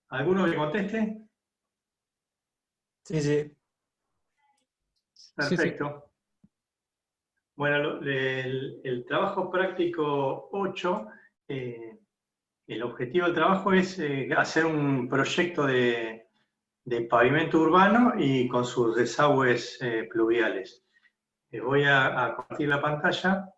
¿Alguno que conteste? Sí, sí. Sí, sí. Perfecto. Bueno, el trabajo práctico 8, el objetivo del trabajo es hacer un proyecto de pavimento urbano y con sus desagües pluviales. Voy a compartir la pantalla.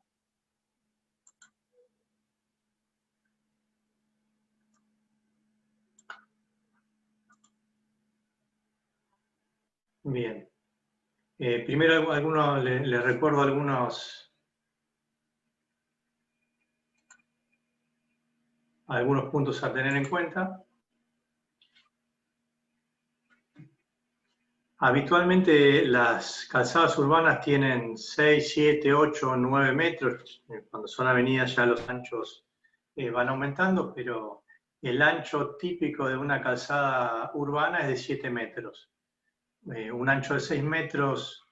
Bien. Primero les recuerdo algunos puntos a tener en cuenta. Habitualmente las calzadas urbanas tienen 6, 7, 8, 9 metros. Cuando son avenidas ya los anchos van aumentando, pero el ancho típico de una calzada urbana es de 7 metros. Un ancho de 6 metros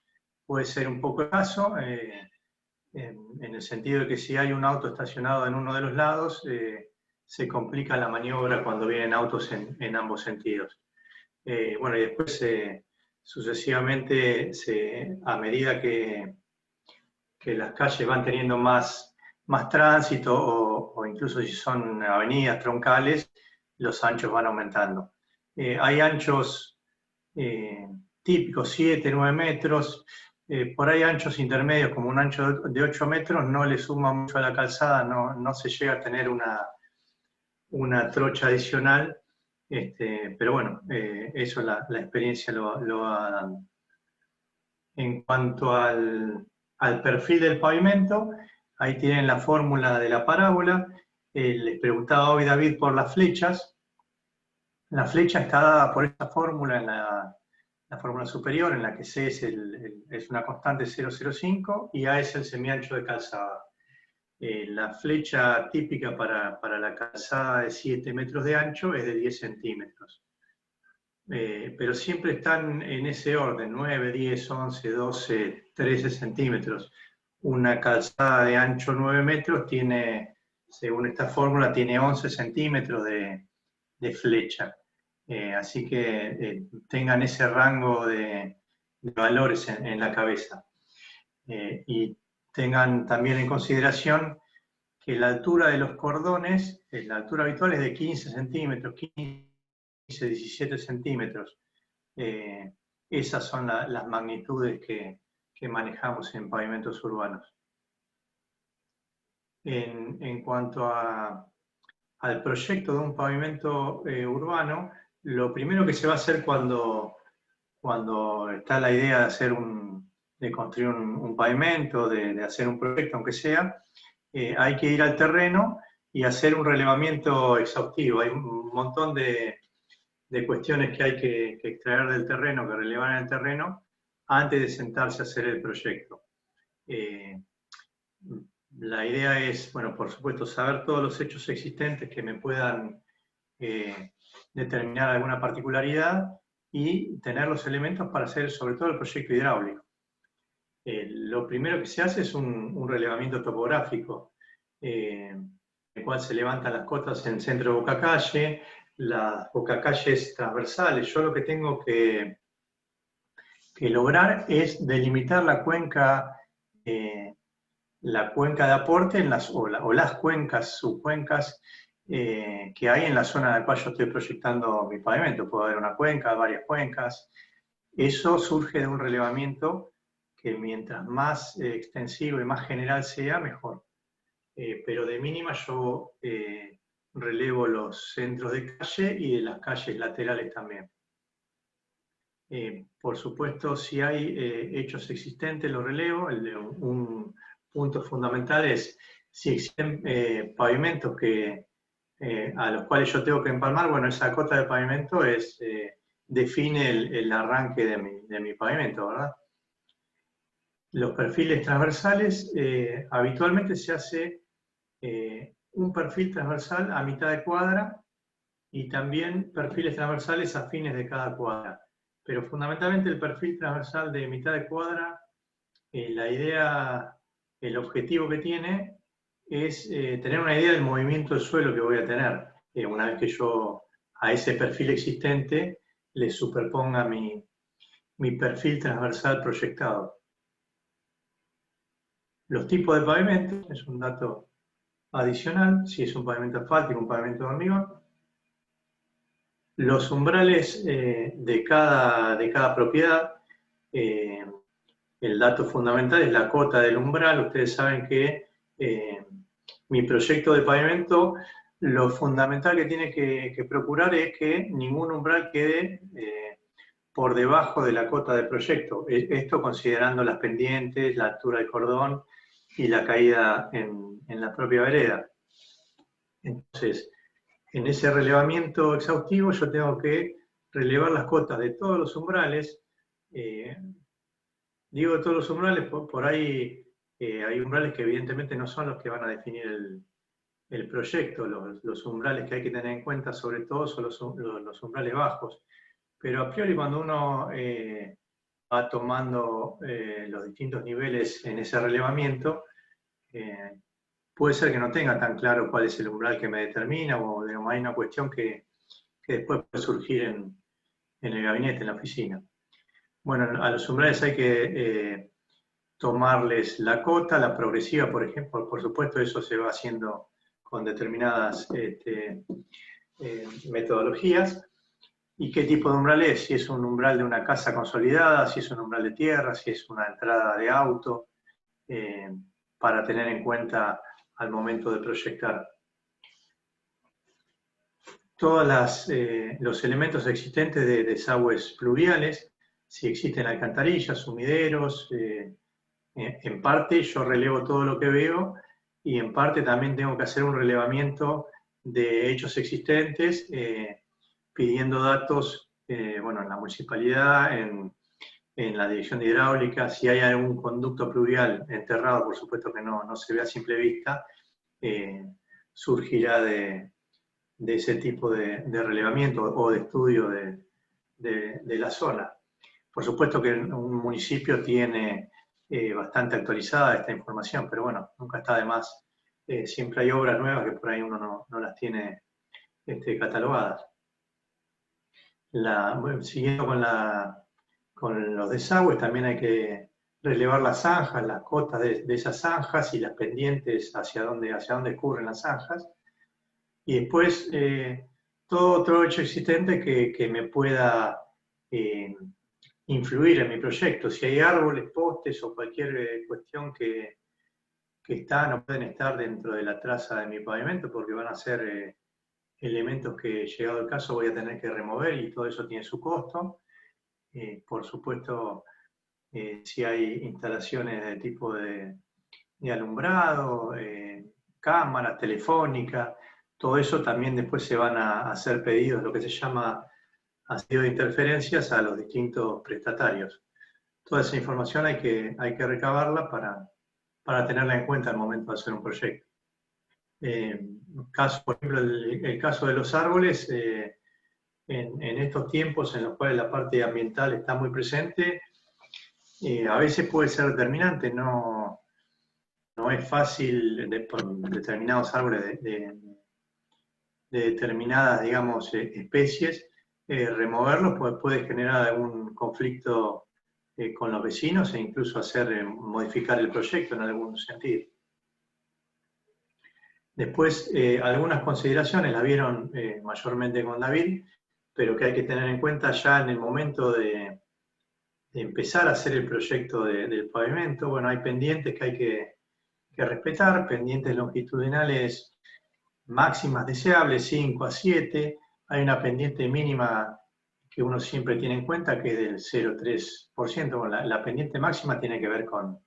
puede ser un poco escaso, en el sentido de que si hay un auto estacionado en uno de los lados, se complica la maniobra cuando vienen autos en ambos sentidos. Bueno, y después sucesivamente, a medida que las calles van teniendo más tránsito o incluso si son avenidas troncales, los anchos van aumentando. Hay anchos típicos, 7, 9 metros, por ahí anchos intermedios como un ancho de 8 metros no le suma mucho a la calzada, no se llega a tener una trocha adicional. Pero bueno, eso la experiencia lo va dando. En cuanto al perfil del pavimento, ahí tienen la fórmula de la parábola. Les preguntaba hoy David por las flechas. La flecha está dada por esta fórmula en la fórmula superior, en la que C es una constante 0,05 y A es el semiancho de calzada. La flecha típica para la calzada de 7 metros de ancho es de 10 centímetros. Pero siempre están en ese orden, 9, 10, 11, 12, 13 centímetros. Una calzada de ancho 9 metros tiene, según esta fórmula, tiene 11 centímetros de flecha. Así que tengan ese rango de valores en la cabeza. Y tengan también en consideración que la altura de los cordones, la altura habitual es de 15 centímetros, 15, 17 centímetros. Esas son las magnitudes que manejamos en pavimentos urbanos. En cuanto al proyecto de un pavimento urbano, lo primero que se va a hacer cuando está la idea de construir un pavimento, de hacer un proyecto, aunque sea, hay que ir al terreno y hacer un relevamiento exhaustivo. Hay un montón de cuestiones que hay que extraer del terreno, que relevar en el terreno, antes de sentarse a hacer el proyecto. La idea es, bueno, por supuesto, saber todos los hechos existentes que me puedan determinar alguna particularidad y tener los elementos para hacer sobre todo el proyecto hidráulico. Lo primero que se hace es un relevamiento topográfico, en el cual se levantan las cotas en el centro de bocacalle, las bocacalles transversales. Yo lo que tengo que lograr es delimitar la cuenca de aporte o las cuencas, subcuencas que hay en la zona en la cual yo estoy proyectando mi pavimento. Puede haber una cuenca, varias cuencas. Eso surge de un relevamiento que mientras más extensivo y más general sea, mejor. Pero de mínima yo relevo los centros de calle y de las calles laterales también. Por supuesto, si hay hechos existentes, los relevo. Un punto fundamental es si existen pavimentos a los cuales yo tengo que empalmar, bueno, esa cota de pavimento define el arranque de mi pavimento, ¿verdad? Los perfiles transversales, habitualmente se hace un perfil transversal a mitad de cuadra y también perfiles transversales a fines de cada cuadra. Pero fundamentalmente el perfil transversal de mitad de cuadra, la idea, el objetivo que tiene es tener una idea del movimiento del suelo que voy a tener una vez que yo a ese perfil existente le superponga mi perfil transversal proyectado. Los tipos de pavimento es un dato adicional, si es un pavimento asfáltico, un pavimento de hormigón. Los umbrales de cada propiedad, el dato fundamental es la cota del umbral. Ustedes saben que mi proyecto de pavimento, lo fundamental que tiene que procurar es que ningún umbral quede por debajo de la cota del proyecto. Esto considerando las pendientes, la altura del cordón y la caída en la propia vereda. Entonces, en ese relevamiento exhaustivo yo tengo que relevar las cotas de todos los umbrales. Digo de todos los umbrales, por ahí hay umbrales que evidentemente no son los que van a definir el proyecto. Los umbrales que hay que tener en cuenta sobre todo son los umbrales bajos. Pero a priori cuando uno va tomando los distintos niveles en ese relevamiento, puede ser que no tenga tan claro cuál es el umbral que me determina, o digamos, hay una cuestión que después puede surgir en el gabinete, en la oficina. Bueno, a los umbrales hay que tomarles la cota, la progresiva, por ejemplo, por supuesto eso se va haciendo con determinadas metodologías. ¿Y qué tipo de umbral es? Si es un umbral de una casa consolidada, si es un umbral de tierra, si es una entrada de auto, para tener en cuenta al momento de proyectar. Todos los elementos existentes de desagües pluviales, si existen alcantarillas, sumideros, en parte yo relevo todo lo que veo y en parte también tengo que hacer un relevamiento de hechos existentes, pidiendo datos, bueno, en la municipalidad, en la dirección de hidráulica. Si hay algún conducto pluvial enterrado, por supuesto que no se ve a simple vista, surgirá de ese tipo de relevamiento o de estudio de la zona. Por supuesto que un municipio tiene bastante actualizada esta información, pero bueno, nunca está de más. Siempre hay obras nuevas que por ahí uno no las tiene catalogadas. Bueno, siguiendo con los desagües, también hay que relevar las zanjas, las cotas de esas zanjas y las pendientes hacia dónde escurren las zanjas. Y después todo otro hecho existente que me pueda influir en mi proyecto. Si hay árboles, postes o cualquier cuestión que no pueden estar dentro de la traza de mi pavimento porque van a ser elementos que, llegado el caso, voy a tener que remover y todo eso tiene su costo. Por supuesto, si hay instalaciones de tipo de alumbrado, cámaras, telefónicas, todo eso también después se van a hacer pedidos, lo que se llama asido de interferencias, a los distintos prestatarios. Toda esa información hay que recabarla para tenerla en cuenta al momento de hacer un proyecto. Por ejemplo, el caso de los árboles, en estos tiempos en los cuales la parte ambiental está muy presente, a veces puede ser determinante. No es fácil por determinados árboles de determinadas, digamos, especies, removerlos, pues puede generar algún conflicto con los vecinos e incluso modificar el proyecto en algún sentido. Después, algunas consideraciones las vieron mayormente con David, pero que hay que tener en cuenta ya en el momento de empezar a hacer el proyecto del pavimento. Bueno, hay pendientes que hay que respetar, pendientes longitudinales máximas deseables, 5 a 7. Hay una pendiente mínima que uno siempre tiene en cuenta, que es del 0,3%. Bueno, la pendiente máxima tiene que ver con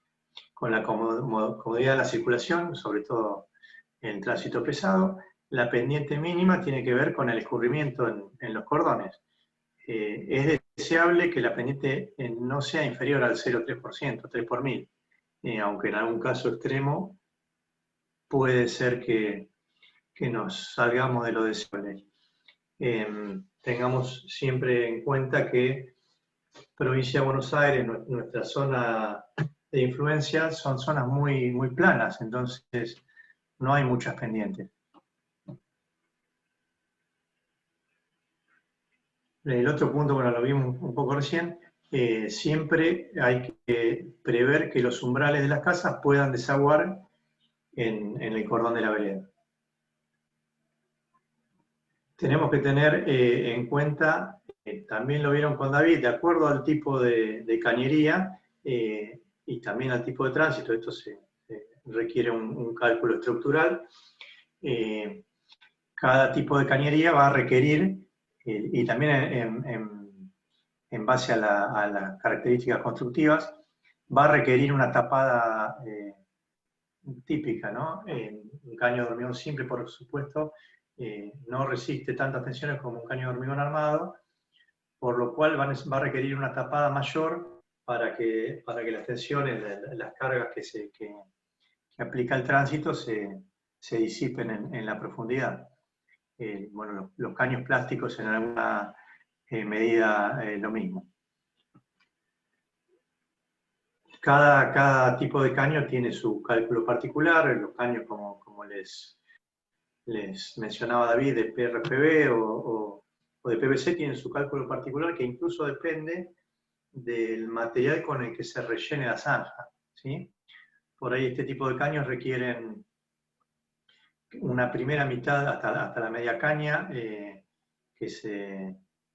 la comodidad de la circulación, sobre todo en el tránsito pesado. La pendiente mínima tiene que ver con el escurrimiento en los cordones. Es deseable que la pendiente no sea inferior al 0,3%, 3 por 1000, aunque en algún caso extremo puede ser que nos salgamos de lo deseable. Tengamos siempre en cuenta que Provincia de Buenos Aires, nuestra zona de influencia, son zonas muy, muy planas, entonces no hay muchas pendientes. El otro punto, bueno, lo vimos un poco recién, siempre hay que prever que los umbrales de las casas puedan desaguar en el cordón de la vereda. Tenemos que tener en cuenta, también lo vieron con David, de acuerdo al tipo de cañería y también al tipo de tránsito, esto requiere un cálculo estructural. Cada tipo de cañería va a requerir, y también en base a las características constructivas, va a requerir una tapada típica, ¿no? Un caño de hormigón simple, por supuesto, no resiste tantas tensiones como un caño de hormigón armado, por lo cual va a requerir una tapada mayor para que las tensiones, las cargas que aplica el tránsito se disipen en la profundidad. Bueno, los caños plásticos en alguna medida lo mismo. Cada tipo de caño tiene su cálculo particular. Los caños, como les mencionaba David, de PRFB o de PVC, tienen su cálculo particular que incluso depende del material con el que se rellene la zanja, ¿sí? Por ahí este tipo de caños requieren una primera mitad hasta la media caña, que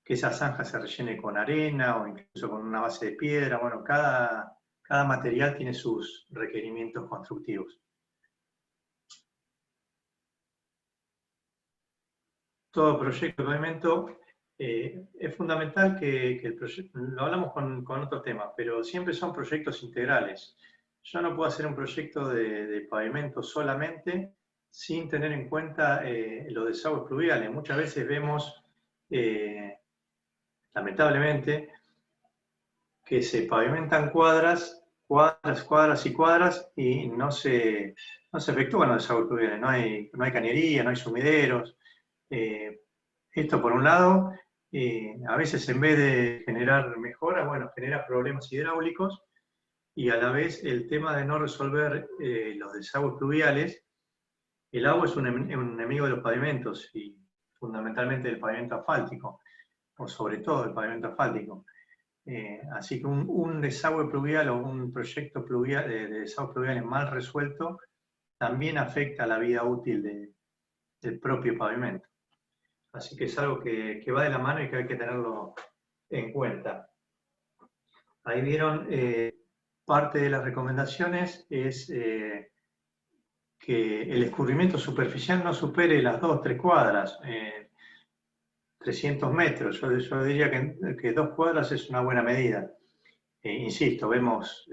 esa zanja se rellene con arena o incluso con una base de piedra. Bueno, cada material tiene sus requerimientos constructivos. Todo proyecto de pavimento es fundamental que el proyecto, lo hablamos con otros temas, pero siempre son proyectos integrales. Yo no puedo hacer un proyecto de pavimento solamente sin tener en cuenta los desagües pluviales. Muchas veces vemos, lamentablemente, que se pavimentan cuadras y cuadras y no se efectúan los desagües pluviales. No hay cañería, no hay sumideros. Esto por un lado, a veces en vez de generar mejoras, bueno, genera problemas hidráulicos, y a la vez el tema de no resolver los desagües pluviales. El agua es un enemigo de los pavimentos y fundamentalmente del pavimento asfáltico, o sobre todo del pavimento asfáltico. Así que un desagüe pluvial o un proyecto pluvial, de desagües pluviales mal resuelto también afecta la vida útil del propio pavimento. Así que es algo que va de la mano y que hay que tenerlo en cuenta. Ahí vieron, parte de las recomendaciones es que el escurrimiento superficial no supere las 2-3 cuadras, 300 metros. Yo diría que 2 cuadras es una buena medida. Insisto, vemos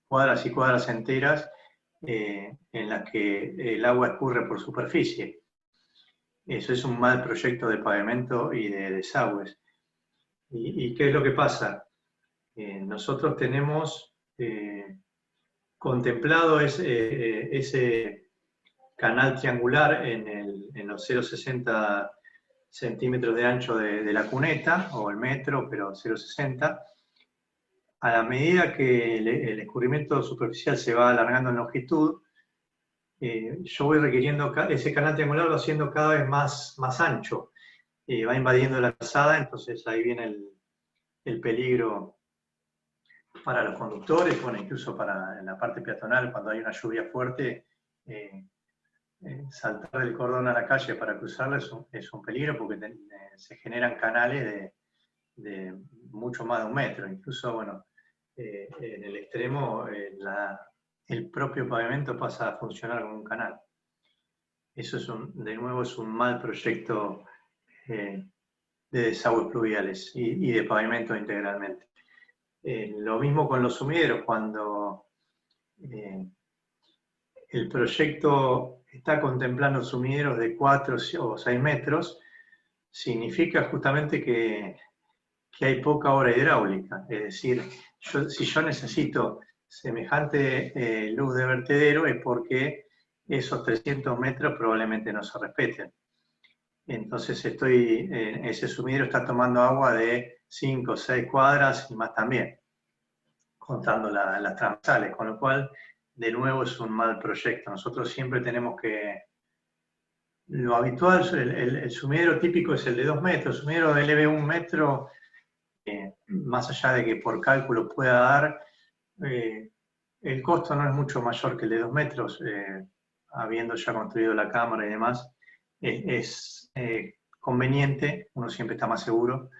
cuadras y cuadras enteras en las que el agua escurre por superficie. Eso es un mal proyecto de pavimento y de desagües. ¿Y qué es lo que pasa? Nosotros tenemos contemplado ese canal triangular en los 0,60 centímetros de ancho de la cuneta, o el metro, pero 0,60. A la medida que el escurrimiento superficial se va alargando en longitud, yo voy requiriendo ese canal triangular, lo haciendo cada vez más ancho. Va invadiendo la calzada, entonces ahí viene el peligro para los conductores, bueno, incluso en la parte peatonal, cuando hay una lluvia fuerte, saltar del cordón a la calle para cruzarla es un peligro, porque se generan canales de mucho más de 1 metro. Incluso, bueno, en el extremo, el propio pavimento pasa a funcionar como un canal. Eso de nuevo es un mal proyecto de desagües pluviales y de pavimento integralmente. Lo mismo con los sumideros. Cuando el proyecto está contemplando sumideros de 4 o 6 metros, significa justamente que hay poca obra hidráulica. Es decir, si yo necesito semejante luz de vertedero, es porque esos 300 metros probablemente no se respeten. Entonces ese sumidero está tomando agua de 5 o 6 cuadras y más también, contando las transversales, con lo cual, de nuevo, es un mal proyecto. Nosotros siempre tenemos que Lo habitual, el sumidero típico es el de 2 metros. El sumidero LB 1 metro, más allá de que por cálculo pueda dar, el costo no es mucho mayor que el de 2 metros, habiendo ya construido la cámara y demás. Es conveniente, uno siempre está más seguro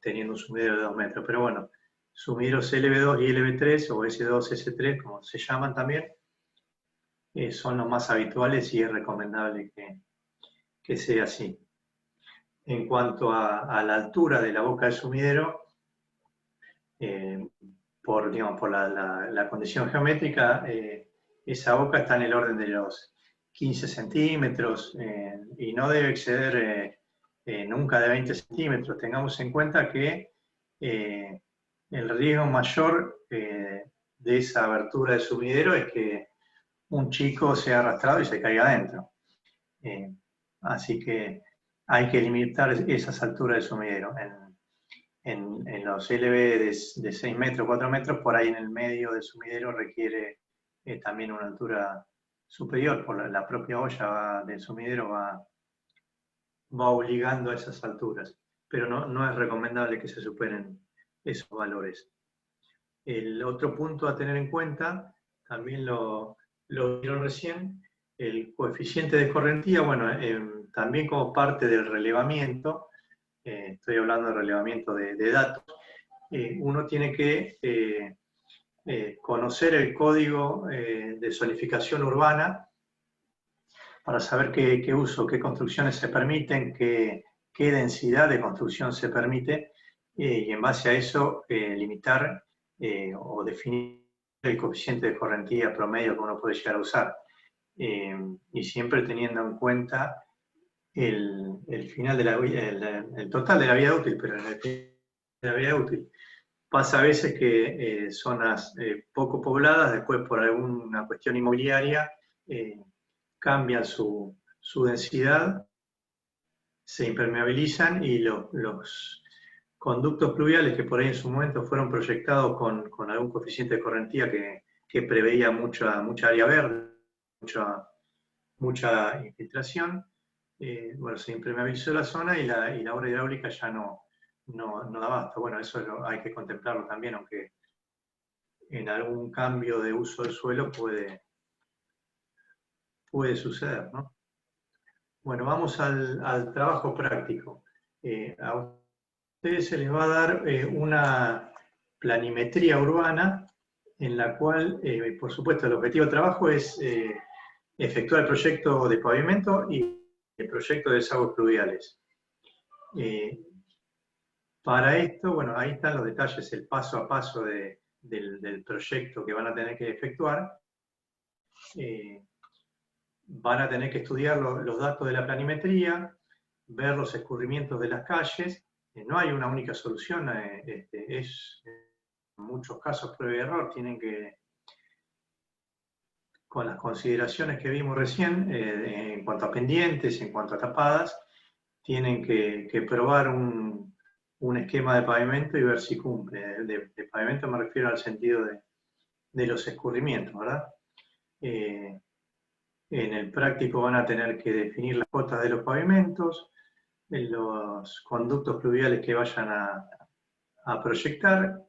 teniendo un sumidero de 2 metros. Pero bueno, sumideros LB2 y LB3 o S2, S3, como se llaman también, son los más habituales y es recomendable que sea así. En cuanto a la altura de la boca del sumidero, por la condición geométrica, esa boca está en el orden de los 15 centímetros y no debe exceder nunca de 20 centímetros. Tengamos en cuenta que el riesgo mayor de esa abertura del sumidero es que un chico sea arrastrado y se caiga adentro. Así que hay que limitar esas alturas del sumidero. En los LB de 6 metros, 4 metros, por ahí en el medio del sumidero requiere también una altura superior, por la propia olla del sumidero va obligando a esas alturas, pero no es recomendable que se superen esos valores. El otro punto a tener en cuenta, también lo vieron recién, el coeficiente de escorrentía, bueno, también como parte del relevamiento, estoy hablando de relevamiento de datos, uno tiene que conocer el código de zonificación urbana para saber qué uso, qué construcciones se permiten, qué densidad de construcción se permite, y en base a eso limitar o definir el coeficiente de escorrentía promedio que uno puede llegar a usar. Y siempre teniendo en cuenta el final de el total de la vida útil, pero en el final de la vida útil pasa a veces que zonas poco pobladas, después por alguna cuestión inmobiliaria, cambian su densidad, se impermeabilizan y los conductos pluviales que por ahí en su momento fueron proyectados con algún coeficiente de escorrentía que preveía mucha área verde, mucha infiltración, bueno, se impermeabilizó la zona y la obra hidráulica ya no da abasto. Bueno, eso hay que contemplarlo también, aunque en algún cambio de uso del suelo puede suceder, ¿no? Bueno, vamos al trabajo práctico. A ustedes se les va a dar una planimetría urbana en la cual, por supuesto, el objetivo del trabajo es efectuar el proyecto de pavimento y el proyecto de desagües pluviales. Para esto, bueno, ahí están los detalles, el paso a paso del proyecto que van a tener que efectuar. Van a tener que estudiar los datos de la planimetría, ver los escurrimientos de las calles. No hay una única solución, es en muchos casos prueba y error, tienen que, con las consideraciones que vimos recién, en cuanto a pendientes, en cuanto a tapadas, tienen que probar un esquema de pavimento y ver si cumple. De pavimento me refiero al sentido de los escurrimientos, ¿verdad? En el práctico van a tener que definir las cotas de los pavimentos, los conductos pluviales que vayan a proyectar,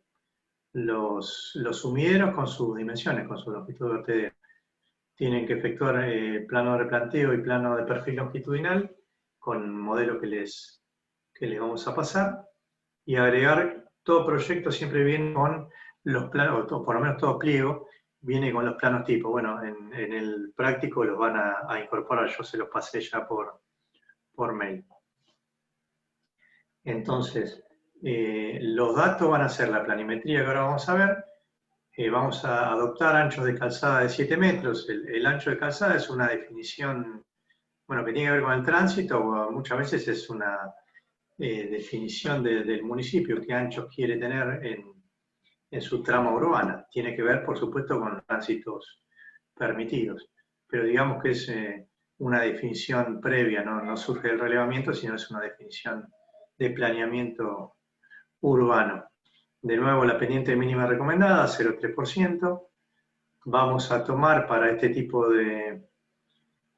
los sumideros con sus dimensiones, con su longitud de vertedero. Tienen que efectuar plano de replanteo y plano de perfil longitudinal con modelo que les vamos a pasar, y agregar todo proyecto siempre viene con los planos, o por lo menos todo pliego, viene con los planos tipo. Bueno, en el práctico los van a incorporar, yo se los pasé ya por mail. Entonces, los datos van a ser la planimetría que ahora vamos a ver. Vamos a adoptar anchos de calzada de 7 metros. El ancho de calzada es una definición, bueno, que tiene que ver con el tránsito, o muchas veces es una definición del municipio, qué anchos quiere tener en su trama urbana. Tiene que ver, por supuesto, con los tránsitos permitidos, pero digamos que es una definición previa, no surge del relevamiento, sino es una definición de planeamiento urbano. De nuevo, la pendiente mínima recomendada, 0,3%. Vamos a tomar para este tipo de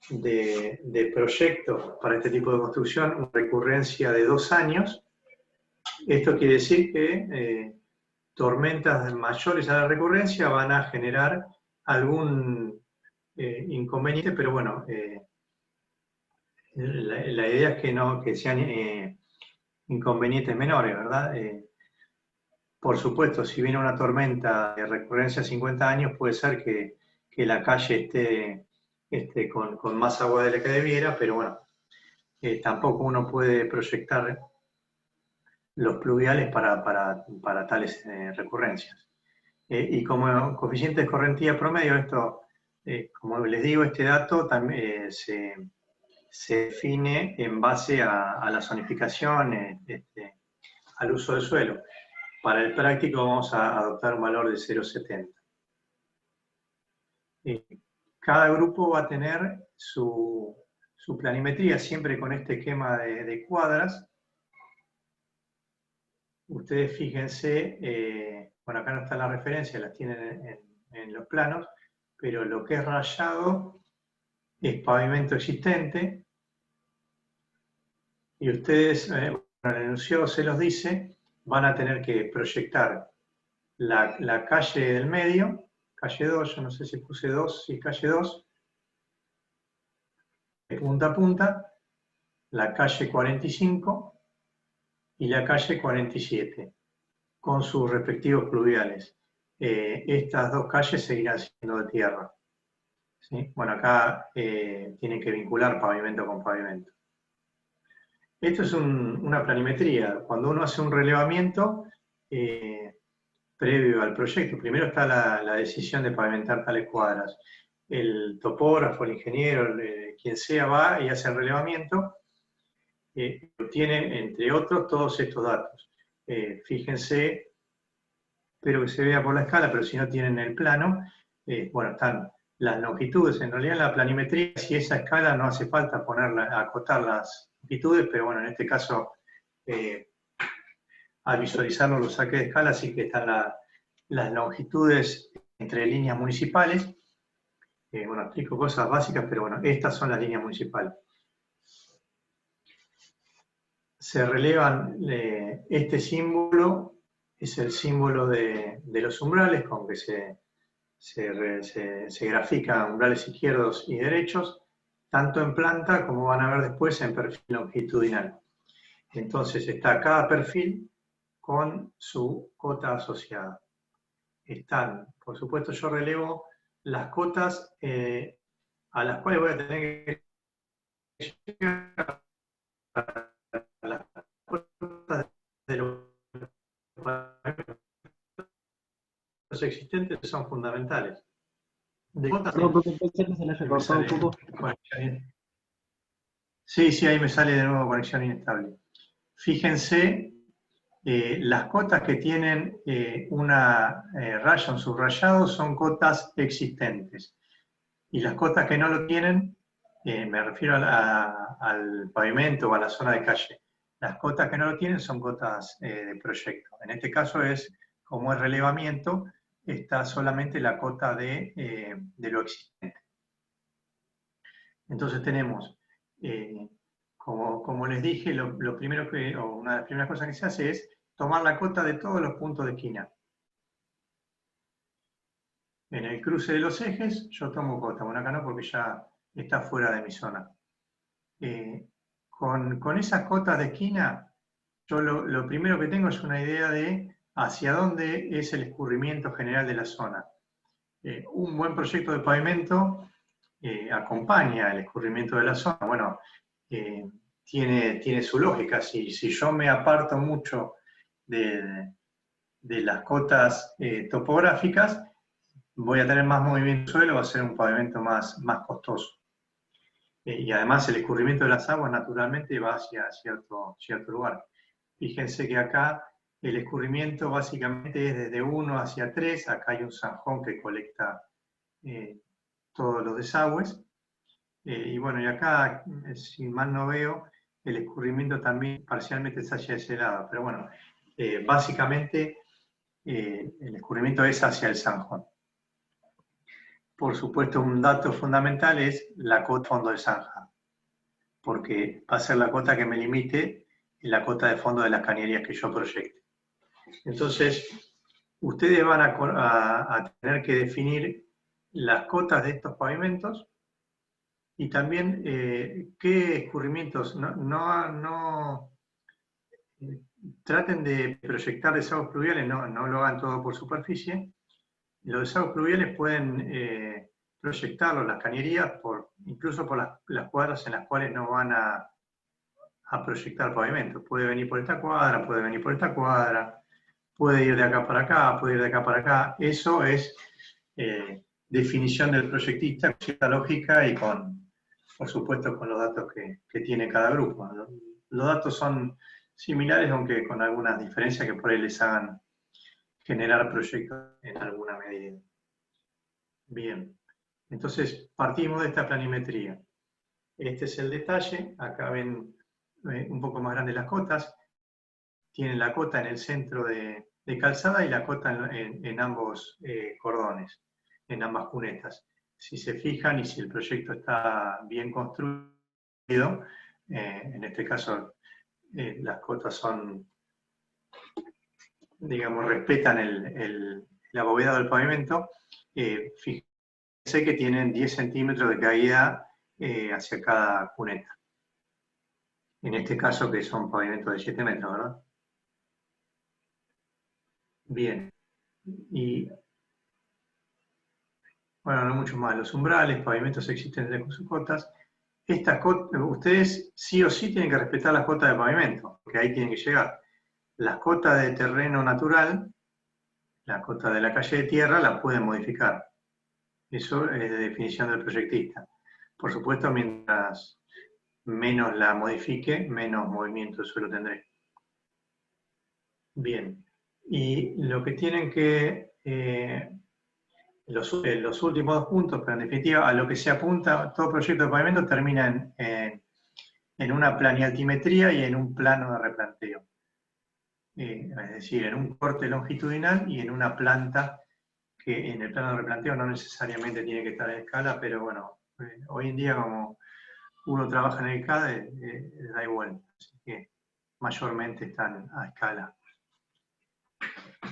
de proyecto para este tipo de construcción, una recurrencia de 2 años. Esto quiere decir que tormentas mayores a la recurrencia van a generar algún inconveniente, pero bueno, la idea es que sean inconvenientes menores, ¿verdad? Por supuesto, si viene una tormenta de recurrencia a 50 años, puede ser que la calle esté con más agua de la que debiera, pero bueno, tampoco uno puede proyectar los pluviales para tales recurrencias. Y como coeficiente de escorrentía promedio, esto, como les digo, este dato también se define en base a la zonificación, al uso del suelo. Para el práctico vamos a adoptar un valor de 0,70. Cada grupo va a tener su planimetría, siempre con este esquema de cuadras. Ustedes fíjense, bueno, acá no está la referencia, las tienen en los planos, pero lo que es rayado es pavimento existente, y ustedes, bueno, el enunciado se los dice, van a tener que proyectar la calle del medio, calle 2, yo no sé si puse 2, sí, calle 2, de punta a punta, la calle 45 y la calle 47, con sus respectivos pluviales. Estas dos calles seguirán siendo de tierra. ¿Sí? Bueno, acá tienen que vincular pavimento con pavimento. Esto es una planimetría. Cuando uno hace un relevamiento previo al proyecto, primero está la decisión de pavimentar tales cuadras. El topógrafo, el ingeniero, quien sea, va y hace el relevamiento, obtiene, entre otros, todos estos datos. Fíjense, espero que se vea por la escala, pero si no tienen el plano, bueno, están las longitudes. En realidad en la planimetría, si esa escala no hace falta acotar las longitudes, pero bueno, en este caso, al visualizarlo lo saqué de escala, así que están las longitudes entre líneas municipales. Bueno, explico cosas básicas, pero bueno, estas son las líneas municipales. Se relevan, este símbolo es el símbolo de los umbrales, con que se grafican umbrales izquierdos y derechos, tanto en planta como van a ver después en perfil longitudinal. Entonces está cada perfil con su cota asociada. Están, por supuesto, yo relevo las cotas a las cuales voy a tener que llegar a las cotas de los existentes son fundamentales. De cotas, sí, ahí me sale de nuevo conexión inestable. Fíjense, las cotas que tienen una raya, un subrayado, son cotas existentes. Y las cotas que no lo tienen, me refiero al pavimento o a la zona de calle. Las cotas que no lo tienen son cotas de proyecto. En este caso como es relevamiento, está solamente la cota de lo existente. Entonces tenemos, como les dije, lo primero o una de las primeras cosas que se hace es tomar la cota de todos los puntos de esquina. En el cruce de los ejes yo tomo cota, bueno acá no porque ya está fuera de mi zona. Con esas cotas de esquina, yo lo primero que tengo es una idea de hacia dónde es el escurrimiento general de la zona. Un buen proyecto de pavimento acompaña el escurrimiento de la zona. Bueno, tiene su lógica. Si yo me aparto mucho de las cotas topográficas, voy a tener más movimiento de suelo, va a ser un pavimento más costoso. Y además el escurrimiento de las aguas naturalmente va hacia cierto lugar. Fíjense que acá el escurrimiento básicamente es desde 1 hacia 3, acá hay un zanjón que colecta todos los desagües. Y bueno, y acá, si mal no veo, el escurrimiento también parcialmente es hacia ese lado. Pero bueno, básicamente el escurrimiento es hacia el zanjón. por supuesto, un dato fundamental es la cota fondo de zanja, porque va a ser la cota que me limite la cota de fondo de las cañerías que yo proyecte. Entonces, ustedes van a tener que definir las cotas de estos pavimentos y también qué escurrimientos. Traten de proyectar desagües pluviales, no lo hagan todo por superficie. Los desagües pluviales pueden proyectarlos, las cañerías, incluso por las cuadras en las cuales no van a proyectar pavimento. Puede venir por esta cuadra, puede venir por esta cuadra, puede ir de acá para acá, puede ir de acá para acá. Eso es definición del proyectista, con cierta lógica y por supuesto, con los datos que tiene cada grupo. Los datos son similares, aunque con algunas diferencias que por ahí les hagan generar proyectos en alguna medida. Bien, entonces partimos de esta planimetría. Este es el detalle. Acá ven un poco más grandes las cotas. Tienen la cota en el centro de calzada y la cota en ambos cordones, en ambas cunetas. Si se fijan y si el proyecto está bien construido, en este caso las cotas son, digamos, respetan el abovedado del pavimento, fíjense que tienen 10 centímetros de caída hacia cada cuneta. En este caso que son pavimentos de 7 metros, ¿verdad? Bien. Y bueno, no mucho más. Los umbrales, pavimentos existentes con sus cotas. Estas cotas, ustedes sí o sí tienen que respetar las cotas de pavimento, porque ahí tienen que llegar. Las cotas de terreno natural, las cotas de la calle de tierra, las pueden modificar. Eso es de definición del proyectista. Por supuesto, mientras menos la modifique, menos movimiento de suelo tendré. Bien. Y lo que tienen que... los últimos 2 puntos, pero en definitiva a lo que se apunta, todo proyecto de pavimento termina en una planialtimetría y en un plano de replanteo. Es decir, en un corte longitudinal y en una planta que en el plano de replanteo no necesariamente tiene que estar en escala, pero bueno, hoy en día como uno trabaja en el CAD, da igual, así que mayormente están a escala.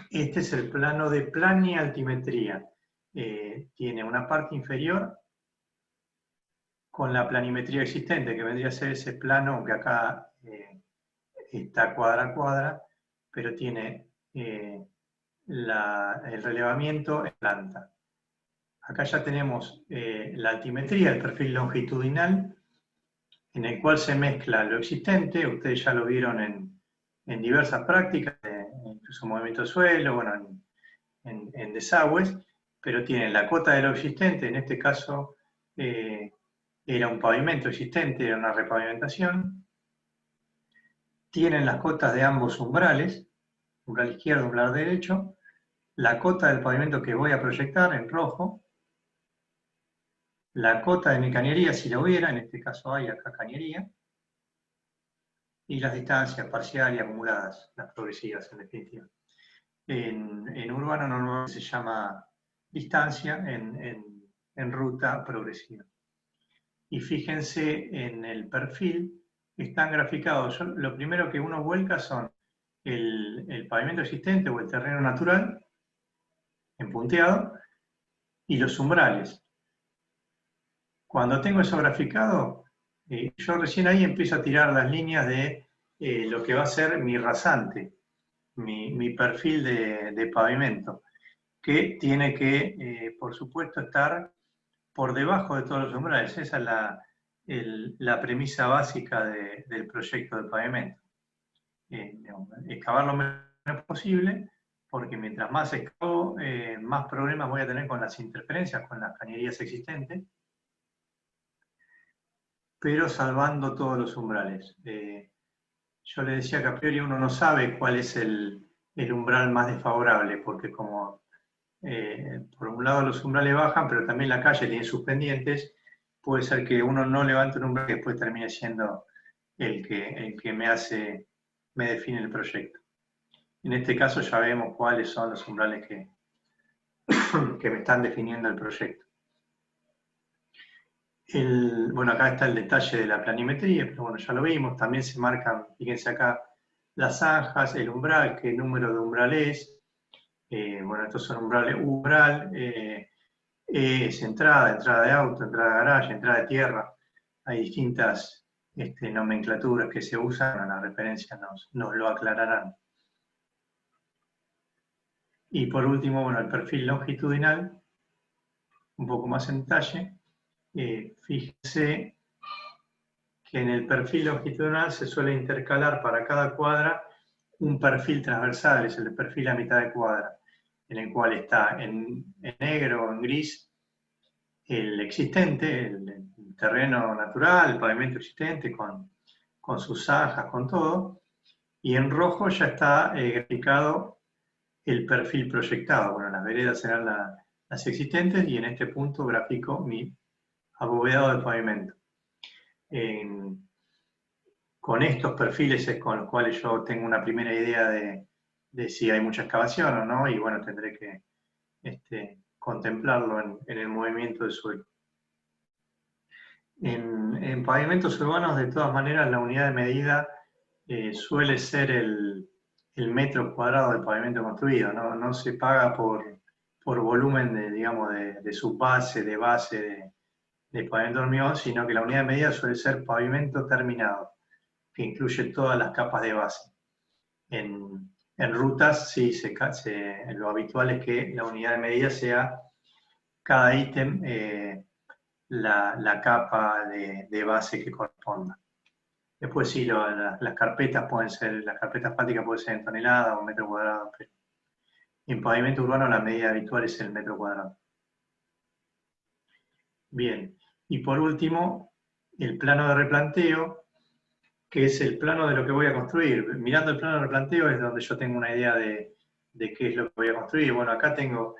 Este es el plano de planialtimetría. Tiene una parte inferior con la planimetría existente, que vendría a ser ese plano que acá está cuadra a cuadra, pero tiene el relevamiento en planta. Acá ya tenemos la altimetría, el perfil longitudinal, en el cual se mezcla lo existente. Ustedes ya lo vieron en diversas prácticas, incluso movimiento de suelo, bueno, en desagües, pero tienen la cota de lo existente, en este caso era un pavimento existente, era una repavimentación. Tienen las cotas de ambos umbrales, umbral izquierdo, umbral derecho, la cota del pavimento que voy a proyectar en rojo, la cota de mi cañería, si la hubiera, en este caso hay acá cañería, y las distancias parciales y acumuladas, las progresivas en definitiva. En urbano normalmente se llama distancia, en ruta progresiva. Y fíjense en el perfil, están graficados. Lo primero que uno vuelca son el pavimento existente o el terreno natural, en punteado, y los umbrales. Cuando tengo eso graficado, yo recién ahí empiezo a tirar las líneas de lo que va a ser mi rasante, mi perfil de pavimento, que tiene que, por supuesto, estar por debajo de todos los umbrales. Esa es la premisa básica del proyecto de pavimento. Excavar lo menos posible, porque mientras más excavo, más problemas voy a tener con las interferencias, con las cañerías existentes, pero salvando todos los umbrales. Yo le decía que a priori uno no sabe cuál es el umbral más desfavorable, porque como por un lado los umbrales bajan, pero también la calle tiene sus pendientes, puede ser que uno no levante un umbral y después termine siendo el que me define el proyecto. En este caso ya vemos cuáles son los umbrales que me están definiendo el proyecto. Bueno, acá está el detalle de la planimetría, pero bueno, ya lo vimos. También se marcan, fíjense acá, las zanjas, el umbral, qué número de umbral es. Bueno, estos son umbrales, umbral, es entrada, entrada de auto, entrada de garaje, entrada de tierra. Hay distintas nomenclaturas que se usan, en la referencia nos lo aclararán. Y por último, bueno, el perfil longitudinal, un poco más en detalle. Fíjense que en el perfil longitudinal se suele intercalar para cada cuadra un perfil transversal, es el perfil a mitad de cuadra, en el cual está en negro o en gris el existente, el terreno natural, el pavimento existente con sus zanjas, con todo, y en rojo ya está graficado el perfil proyectado. Bueno, las veredas serán las existentes y en este punto grafico mi abovedado de pavimento. Con estos perfiles es con los cuales yo tengo una primera idea de si hay mucha excavación o no, y bueno, tendré que contemplarlo en el movimiento del suelo. En pavimentos urbanos, de todas maneras, la unidad de medida suele ser el metro cuadrado del pavimento construido, no se paga por volumen de subbase, de base de pavimento hormigón, sino que la unidad de medida suele ser pavimento terminado, que incluye todas las capas de base. En rutas, sí, lo habitual es que la unidad de medida sea cada ítem la capa de base que corresponda. Después sí, las carpetas pueden ser, las carpetas asfálticas pueden ser en toneladas o metro cuadrado, pero en pavimento urbano la medida habitual es el metro cuadrado. Bien, y por último, el plano de replanteo, que es el plano de lo que voy a construir. Mirando el plano de replanteo es donde yo tengo una idea de qué es lo que voy a construir. Bueno, acá tengo,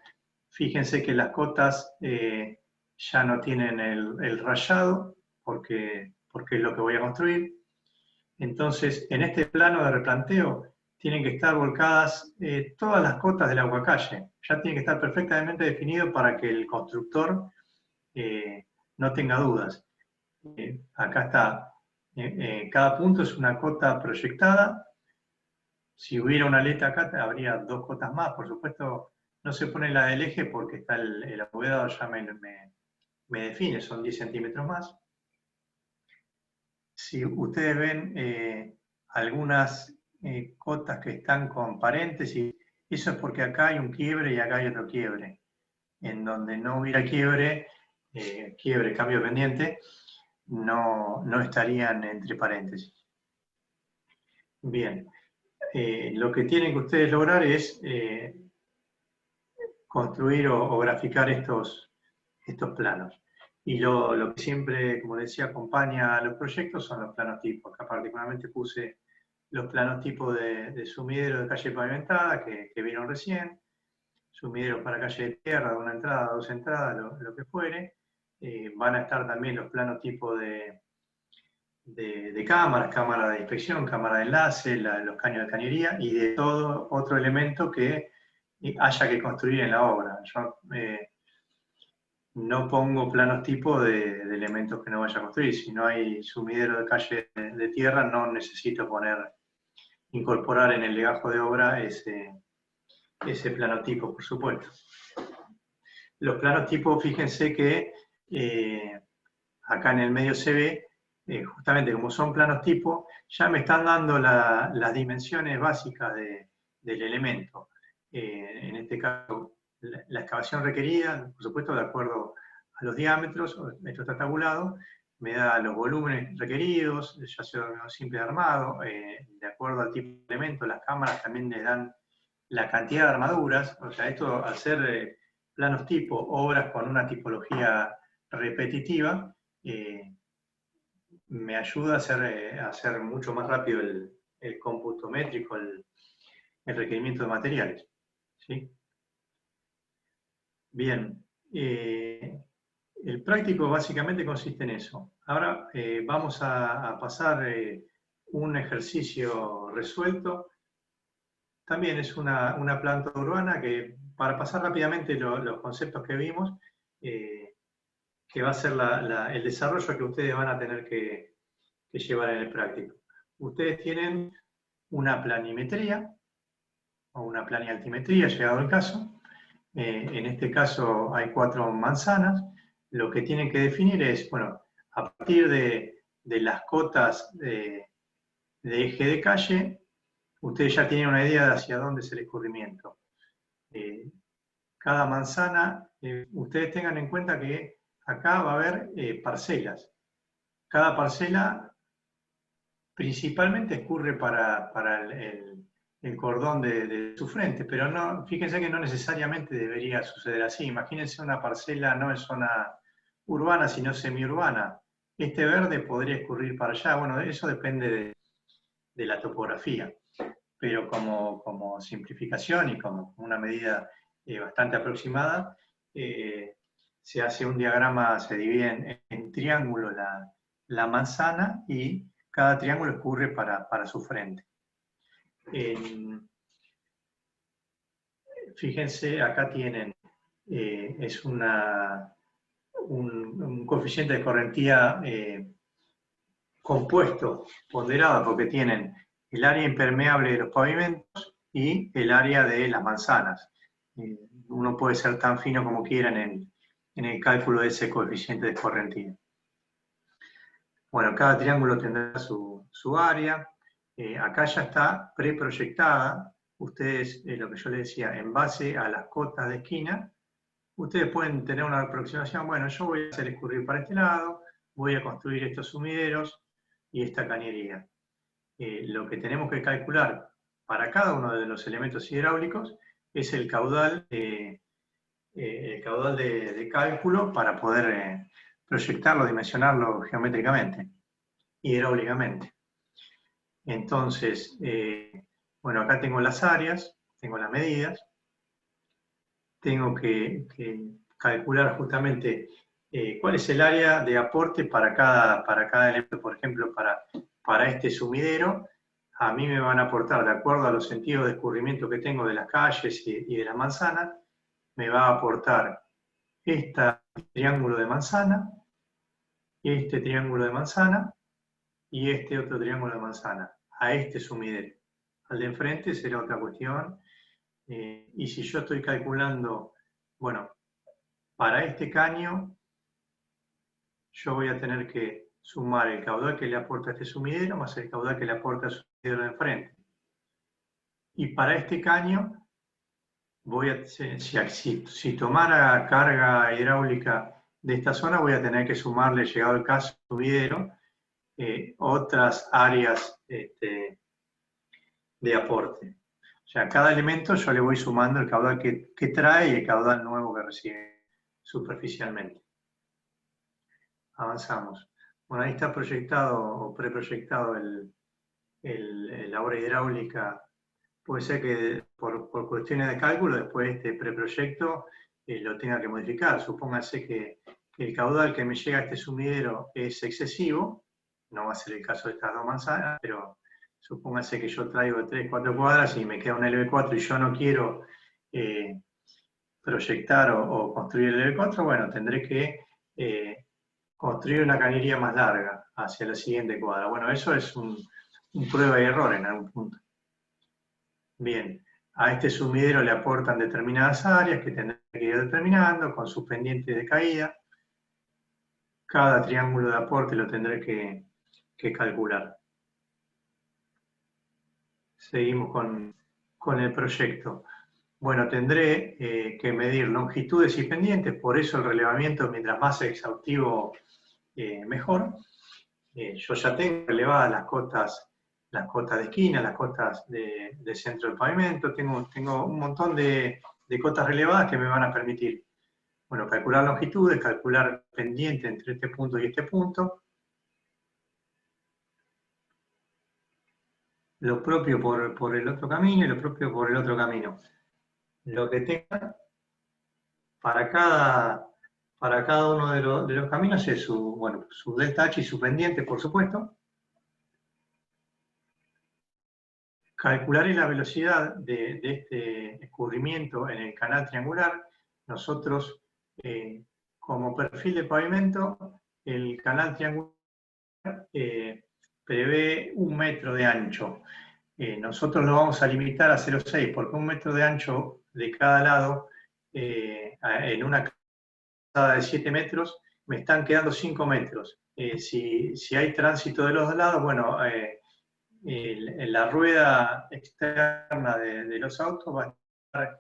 fíjense que las cotas ya no tienen el rayado, porque es lo que voy a construir. Entonces, en este plano de replanteo tienen que estar volcadas todas las cotas del aguacalle. Ya tiene que estar perfectamente definido para que el constructor no tenga dudas. Acá está, cada punto es una cota proyectada. Si hubiera una aleta acá, habría dos cotas más. Por supuesto, no se pone la del eje porque está el abovedado, ya me define, son 10 centímetros más. Si ustedes ven algunas cotas que están con paréntesis, eso es porque acá hay un quiebre y acá hay otro quiebre. En donde no hubiera quiebre, cambio pendiente, no estarían entre paréntesis. Bien, lo que tienen que ustedes lograr es construir o graficar estos planos. Y lo que siempre, como decía, acompaña a los proyectos son los planos tipos. Acá particularmente puse los planos tipos de sumidero de calle pavimentada que vieron recién, sumideros para calle de tierra, de una entrada, dos entradas, lo que fuere. Van a estar también los planos tipos de cámaras, cámara de inspección, cámara de enlace, los caños de cañería y de todo otro elemento que haya que construir en la obra. Yo no pongo planos tipo de elementos que no vaya a construir. Si no hay sumidero de calle de tierra, no necesito incorporar en el legajo de obra ese plano tipo, por supuesto. Los planos tipo, fíjense que acá en el medio se ve, justamente como son planos tipo, ya me están dando las dimensiones básicas del elemento. En este caso, la excavación requerida, por supuesto, de acuerdo a los diámetros, esto está tabulado, me da los volúmenes requeridos, ya sea simple de armado, de acuerdo al tipo de elemento, las cámaras también les dan la cantidad de armaduras, o sea, esto al ser planos tipo, obras con una tipología repetitiva, me ayuda a hacer mucho más rápido el cómputo métrico, el requerimiento de materiales. ¿Sí? Bien, el práctico básicamente consiste en eso. Ahora vamos a pasar un ejercicio resuelto. También es una planta urbana que, para pasar rápidamente los conceptos que vimos, que que va a ser el desarrollo que ustedes van a tener que llevar en el práctico. Ustedes tienen una planimetría o una planialtimetría, llegado el caso. En este caso hay 4 manzanas. Lo que tienen que definir es, bueno, a partir de las cotas de eje de calle, ustedes ya tienen una idea de hacia dónde es el escurrimiento. Cada manzana, ustedes tengan en cuenta que acá va a haber parcelas. Cada parcela principalmente escurre para el cordón de su frente, pero no, fíjense que no necesariamente debería suceder así. Imagínense una parcela no en zona urbana, sino semiurbana. Este verde podría escurrir para allá. Bueno, eso depende de la topografía, pero como simplificación y como una medida bastante aproximada, se hace un diagrama, se divide en triángulo la manzana y cada triángulo escurre para su frente. Fíjense, acá tienen, es un coeficiente de escorrentía compuesto, ponderado, porque tienen el área impermeable de los pavimentos y el área de las manzanas. Uno puede ser tan fino como quiera en el cálculo de ese coeficiente de escorrentía. Bueno, cada triángulo tendrá su área. Acá ya está preproyectada. Ustedes, lo que yo les decía, en base a las cotas de esquina, ustedes pueden tener una aproximación. Bueno, yo voy a hacer escurrir para este lado, voy a construir estos sumideros y esta cañería. Lo que tenemos que calcular para cada uno de los elementos hidráulicos es el caudal de cálculo para poder proyectarlo, dimensionarlo geométricamente, hidráulicamente. Entonces, bueno, acá tengo las áreas, tengo las medidas, tengo que calcular justamente cuál es el área de aporte para cada elemento. Por ejemplo, para este sumidero, a mí me van a aportar, de acuerdo a los sentidos de escurrimiento que tengo de las calles y de la manzana, me va a aportar este triángulo de manzana, este triángulo de manzana y este otro triángulo de manzana, a este sumidero. Al de enfrente será otra cuestión. Y si yo estoy calculando, bueno, para este caño, yo voy a tener que sumar el caudal que le aporta este sumidero más el caudal que le aporta el sumidero de enfrente. Y para este caño, si tomara carga hidráulica de esta zona, voy a tener que sumarle, llegado el caso, sumidero, otras áreas de aporte. O sea, a cada elemento yo le voy sumando el caudal que trae y el caudal nuevo que recibe superficialmente. Avanzamos. Bueno, ahí está proyectado o preproyectado la obra hidráulica. Puede ser que por cuestiones de cálculo después este preproyecto lo tenga que modificar. Supóngase que el caudal que me llega a este sumidero es excesivo, no va a ser el caso de estas 2 manzanas, pero supóngase que yo traigo 3, 4 cuadras y me queda un LV4 y yo no quiero proyectar o construir el LV4, bueno, tendré que construir una cañería más larga hacia la siguiente cuadra. Bueno, eso es un prueba y error en algún punto. Bien, a este sumidero le aportan determinadas áreas que tendré que ir determinando con sus pendientes de caída. Cada triángulo de aporte lo tendré que calcular. Seguimos con el proyecto. Bueno, tendré que medir longitudes y pendientes, por eso el relevamiento, mientras más exhaustivo, mejor. Yo ya tengo relevadas las cotas de esquina, las cotas de centro del pavimento, tengo un montón de cotas relevadas que me van a permitir, bueno, calcular longitudes, calcular pendiente entre este punto y este punto. Lo propio por el otro camino y lo propio por el otro camino. Lo que tenga para cada uno de los caminos es su delta H y su pendiente, por supuesto. Calcularé la velocidad de este escurrimiento en el canal triangular. Nosotros, como perfil de pavimento, el canal triangular prevé 1 metro de ancho. Nosotros lo vamos a limitar a 0,6 porque 1 metro de ancho de cada lado en una calzada de 7 metros me están quedando 5 metros. Si hay tránsito de los dos lados, bueno, la rueda externa de los autos va a estar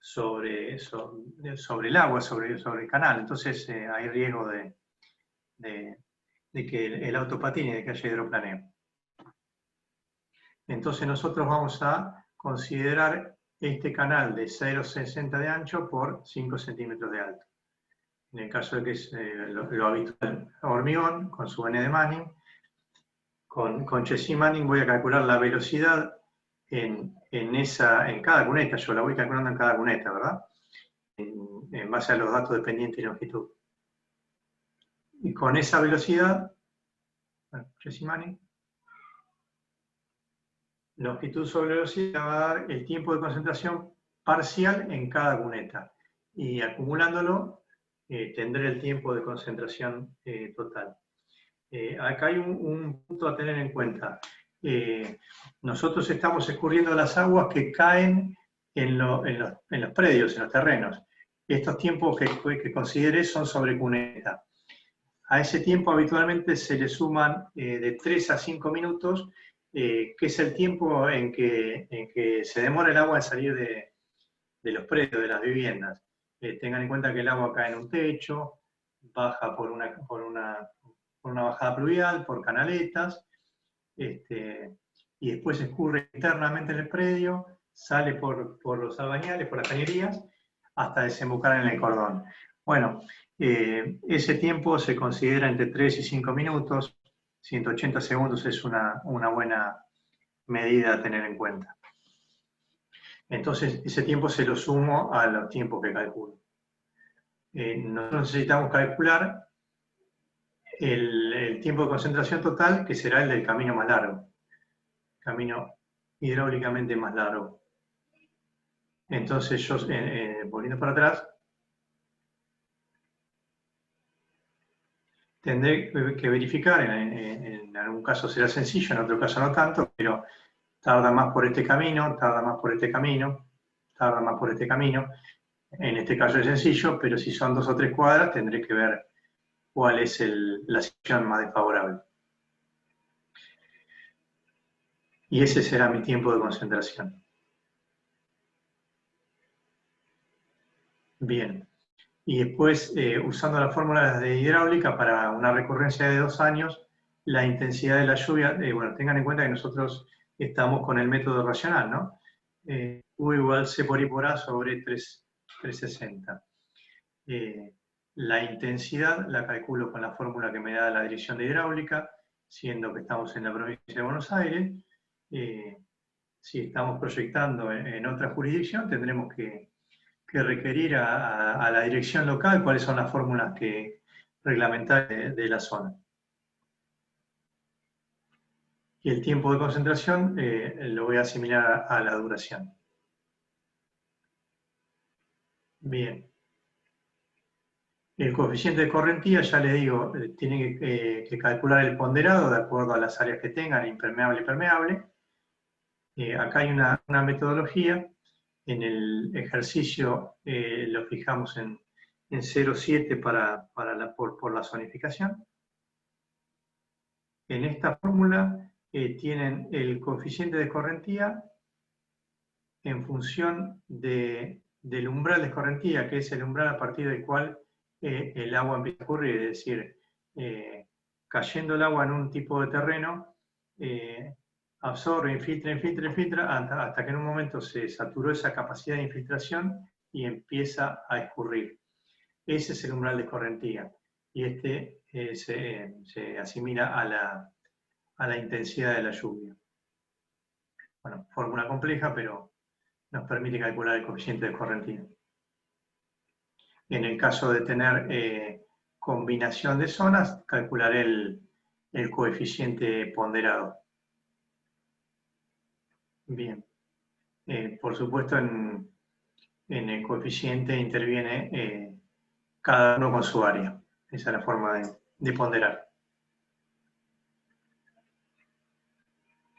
sobre el agua, sobre el canal. Entonces hay riesgo de que el auto patine, de que haya hidroplaneo. Entonces nosotros vamos a considerar este canal de 0,60 de ancho por 5 centímetros de alto. En el caso de que es lo habitual, hormigón con su N de Manning, con Chessy Manning voy a calcular la velocidad en cada cuneta. Yo la voy calculando en cada cuneta, ¿verdad? En base a los datos de pendiente y longitud. Y con esa velocidad, bueno, Chessy Manning, longitud sobre velocidad va a dar el tiempo de concentración parcial en cada cuneta. Y acumulándolo, tendré el tiempo de concentración total. Acá hay un punto a tener en cuenta. Nosotros estamos escurriendo las aguas que caen en los predios, en los terrenos. Estos tiempos que consideré son sobre cuneta. A ese tiempo habitualmente se le suman de 3 a 5 minutos, que es el tiempo en que se demora el agua en salir de los predios, de las viviendas. Tengan en cuenta que el agua cae en un techo, baja por una bajada pluvial, por canaletas, y después escurre internamente en el predio, sale por los albañales, por las cañerías, hasta desembocar en el cordón. Bueno, ese tiempo se considera entre 3 y 5 minutos, 180 segundos es una buena medida a tener en cuenta. Entonces, ese tiempo se lo sumo a los tiempos que calculo. Nosotros necesitamos calcular el tiempo de concentración total, que será el del camino más largo, camino hidráulicamente más largo. Entonces yo, volviendo para atrás, tendré que verificar, en algún caso será sencillo, en otro caso no tanto, pero tarda más por este camino, tarda más por este camino, tarda más por este camino. En este caso es sencillo, pero si son 2 o 3 cuadras, tendré que ver cuál es la situación más desfavorable. Y ese será mi tiempo de concentración. Bien. Y después, usando las fórmulas de hidráulica para una recurrencia de 2 años, la intensidad de la lluvia, bueno, tengan en cuenta que nosotros estamos con el método racional, ¿no? U igual C por I por A sobre 360. La intensidad la calculo con la fórmula que me da la dirección de hidráulica, siendo que estamos en la provincia de Buenos Aires. Si estamos proyectando en otra jurisdicción, tendremos que requerir a la dirección local cuáles son las fórmulas reglamentarias de la zona. Y el tiempo de concentración lo voy a asimilar a la duración. Bien. El coeficiente de correntía, ya les digo, tienen que calcular el ponderado de acuerdo a las áreas que tengan, impermeable y permeable. Acá hay una metodología. En el ejercicio lo fijamos en 0,7 por la zonificación. En esta fórmula tienen el coeficiente de escorrentía en función del umbral de escorrentía, que es el umbral a partir del cual el agua empieza a escurrir, es decir, cayendo el agua en un tipo de terreno, absorbe, infiltra, hasta que en un momento se saturó esa capacidad de infiltración y empieza a escurrir. Ese es el umbral de escorrentía. Y este se asimila a la intensidad de la lluvia. Bueno, fórmula compleja, pero nos permite calcular el coeficiente de escorrentía. En el caso de tener combinación de zonas, calcularé el coeficiente ponderado. Bien. Por supuesto, en el coeficiente interviene cada uno con su área. Esa es la forma de ponderar.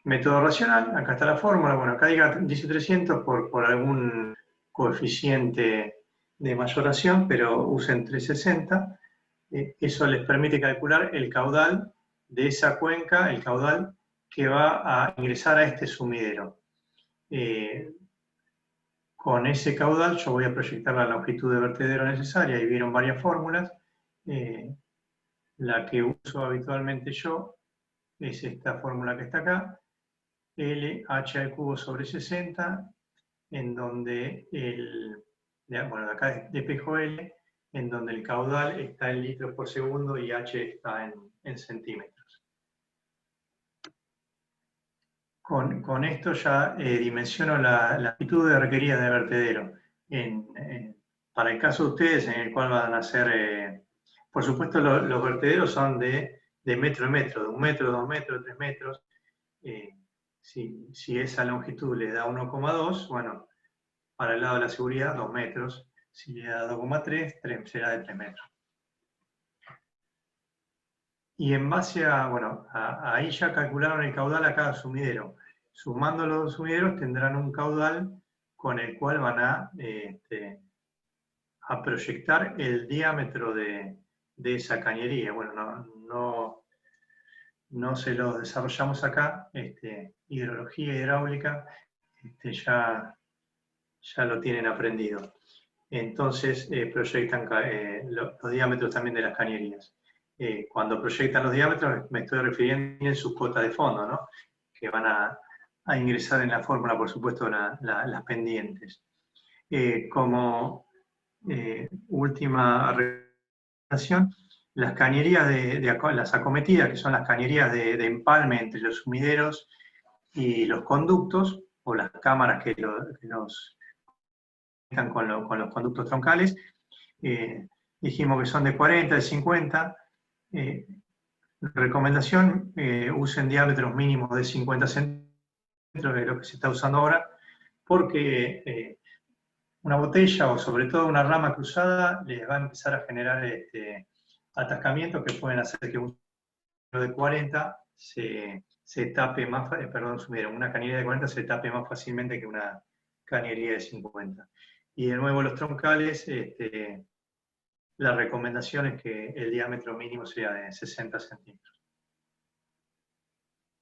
Método racional, acá está la fórmula. Bueno, acá dice 300 por algún coeficiente de mayoración, pero usen 360. Eso les permite calcular el caudal de esa cuenca, el caudal que va a ingresar a este sumidero. Con ese caudal yo voy a proyectar la longitud de vertedero necesaria, y vieron varias fórmulas. La que uso habitualmente yo es esta fórmula que está acá, LH al cubo sobre 60, en donde bueno, acá es de PJL, en donde el caudal está en litros por segundo y H está en centímetros. Con esto ya dimensiono la longitud requerida de vertedero. Para el caso de ustedes, en el cual van a hacer, por supuesto los vertederos son de metro en metro, de 1 metro, 2 metros, 3 metros. Si esa longitud le da 1,2, bueno, para el lado de la seguridad 2 metros. Si le da 2,3, será de 3 metros. Y en base ahí ya calcularon el caudal a cada sumidero. Sumando los dos sumideros tendrán un caudal con el cual van a proyectar el diámetro de esa cañería. Bueno, no se lo desarrollamos acá. Hidrología hidráulica ya lo tienen aprendido. Entonces proyectan los diámetros también de las cañerías. Cuando proyectan los diámetros me estoy refiriendo en sus cuotas de fondo, ¿no? Que van a ingresar en la fórmula, por supuesto, las pendientes. Como última recomendación, las cañerías las acometidas, que son las cañerías de empalme entre los sumideros y los conductos, o las cámaras que los están con los conductos troncales, dijimos que son de 40, de 50. Recomendación, usen diámetros mínimos de 50 centímetros, de lo que se está usando ahora, porque una botella o sobre todo una rama cruzada les va a empezar a generar atascamientos que pueden hacer que un de 40 se tape más, una cañería de 40 se tape más fácilmente que una cañería de 50. Y de nuevo los troncales, la recomendación es que el diámetro mínimo sea de 60 centímetros.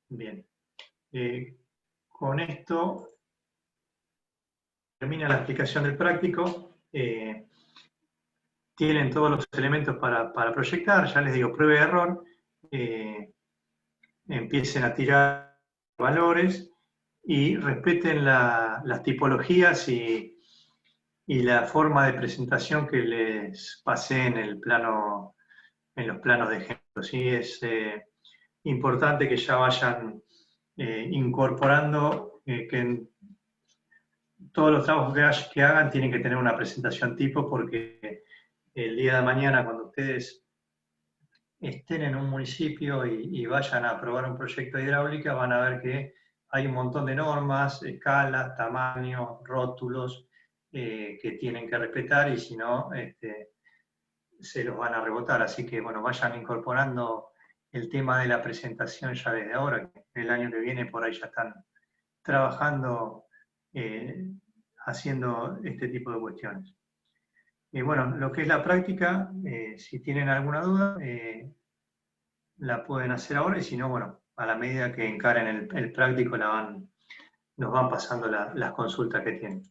Bien. Con esto termina la explicación del práctico. Tienen todos los elementos para proyectar. Ya les digo, prueba y error. Empiecen a tirar valores y respeten las tipologías y la forma de presentación que les pasé en los planos de ejemplo. ¿Sí? Es importante que ya vayan incorporando que todos los trabajos que hagan tienen que tener una presentación tipo, porque el día de mañana, cuando ustedes estén en un municipio y vayan a aprobar un proyecto de hidráulica, van a ver que hay un montón de normas, escalas, tamaños, rótulos, que tienen que respetar, y si no, se los van a rebotar. Así que, bueno, vayan incorporando el tema de la presentación ya desde ahora, que el año que viene por ahí ya están trabajando, haciendo este tipo de cuestiones. Bueno, lo que es la práctica, si tienen alguna duda, la pueden hacer ahora, y si no, bueno, a la medida que encaren el práctico nos van pasando las consultas que tienen.